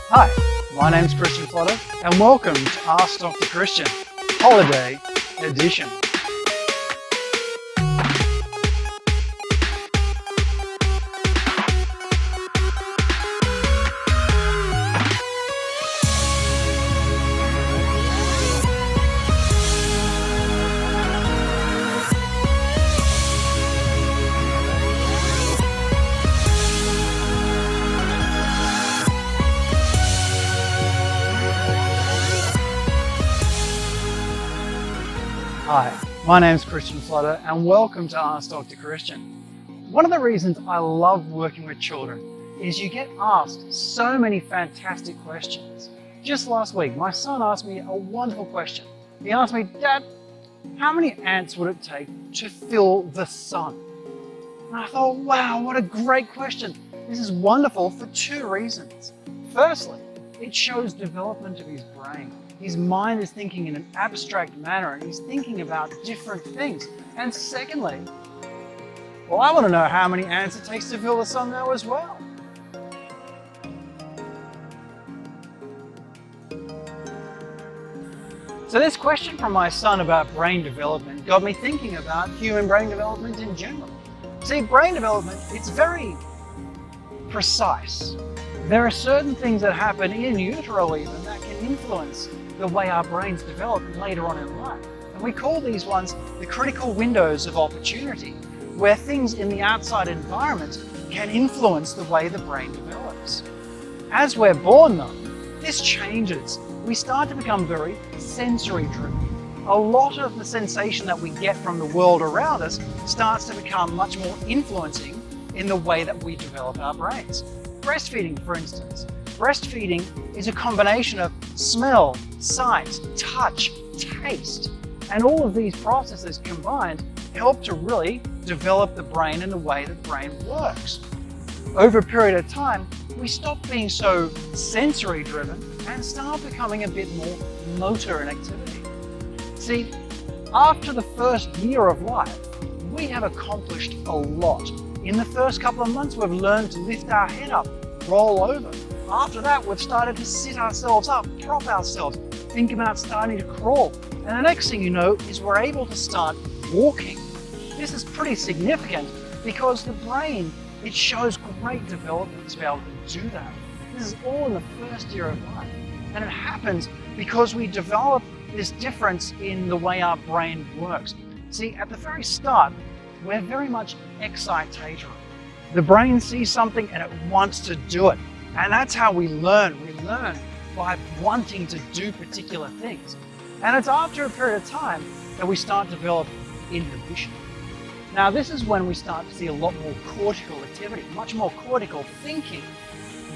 Hi, my name's Christian Flotter and welcome to Ask Dr. Christian, Holiday Edition. Hi, my name's Christian Flotter and welcome to Ask Dr. Christian. One of the reasons I love working with children is you get asked so many fantastic questions. Just last week, my son asked me a wonderful question. He asked me, "Dad, how many ants would it take to fill the sun?" And I thought, wow, what a great question. This is wonderful for two reasons. Firstly, it shows development of his brain. His mind is thinking in an abstract manner and he's thinking about different things. And secondly, well, I want to know how many ants it takes to fill the sun now as well. So this question from my son about brain development got me thinking about human brain development in general. See, brain development, it's very precise. There are certain things that happen in utero even that can influence the way our brains develop later on in life. And we call these ones the critical windows of opportunity, where things in the outside environment can influence the way the brain develops. As we're born though, this changes. We start to become very sensory driven. A lot of the sensation that we get from the world around us starts to become much more influencing in the way that we develop our brains. Breastfeeding, for instance. Breastfeeding is a combination of smell, sight, touch, taste, and all of these processes combined help to really develop the brain in the way that the brain works. Over a period of time, we stop being so sensory driven and start becoming a bit more motor in activity. See, after the first year of life, we have accomplished a lot. In the first couple of months, we've learned to lift our head up, roll over. After that, we've started to sit ourselves up, prop ourselves, think about starting to crawl. And the next thing you know is we're able to start walking. This is pretty significant because the brain, it shows great development to be able to do that. This is all in the first year of life. And it happens because we develop this difference in the way our brain works. See, at the very start, we're very much excitatory. The brain sees something and it wants to do it. And that's how we learn. We learn by wanting to do particular things. And it's after a period of time that we start to develop inhibition. Now, this is when we start to see a lot more cortical activity, much more cortical thinking.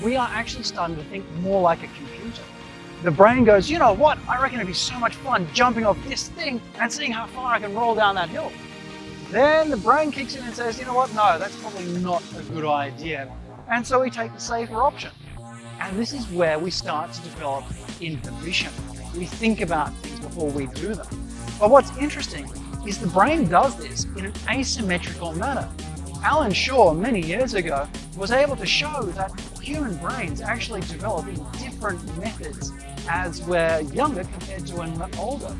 We are actually starting to think more like a computer. The brain goes, you know what? I reckon it'd be so much fun jumping off this thing and seeing how far I can roll down that hill. Then the brain kicks in and says, you know what? No, that's probably not a good idea. And so we take the safer option. And this is where we start to develop inhibition. We think about things before we do them. But what's interesting is the brain does this in an asymmetrical manner. Alan Shaw, many years ago, was able to show that human brains actually develop in different methods as we're younger compared to when we're older.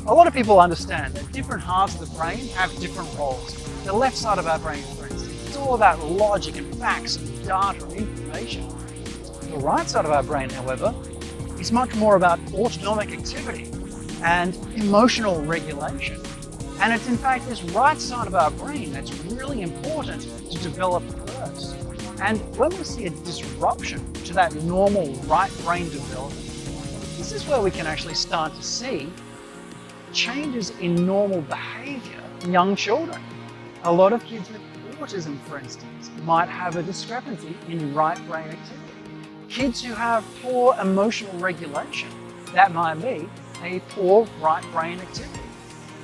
A lot of people understand that different halves of the brain have different roles. The left side of our brain, for instance, it's all about logic and facts and data and information. The right side of our brain, however, is much more about autonomic activity and emotional regulation. And it's in fact this right side of our brain that's really important to develop first. And when we see a disruption to that normal right brain development, this is where we can actually start to see changes in normal behavior in young children. A lot of kids with autism, for instance, might have a discrepancy in right brain activity. Kids who have poor emotional regulation, that might be a poor right brain activity.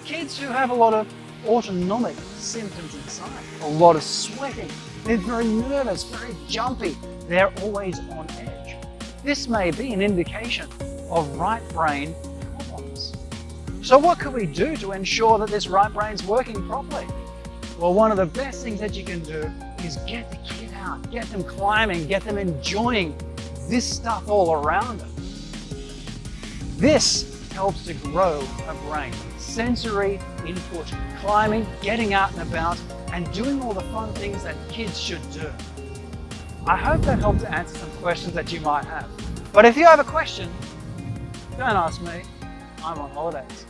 Kids who have a lot of autonomic symptoms inside, a lot of sweating, they're very nervous, very jumpy, they're always on edge. This may be an indication of right brain problems. So what could we do to ensure that this right brain's working properly? Well, one of the best things that you can do is get the kid out, get them climbing, get them enjoying this stuff all around us. This helps to grow a brain. Sensory input, climbing, getting out and about, and doing all the fun things that kids should do. I hope that helped to answer some questions that you might have. But if you have a question, don't ask me, I'm on holidays.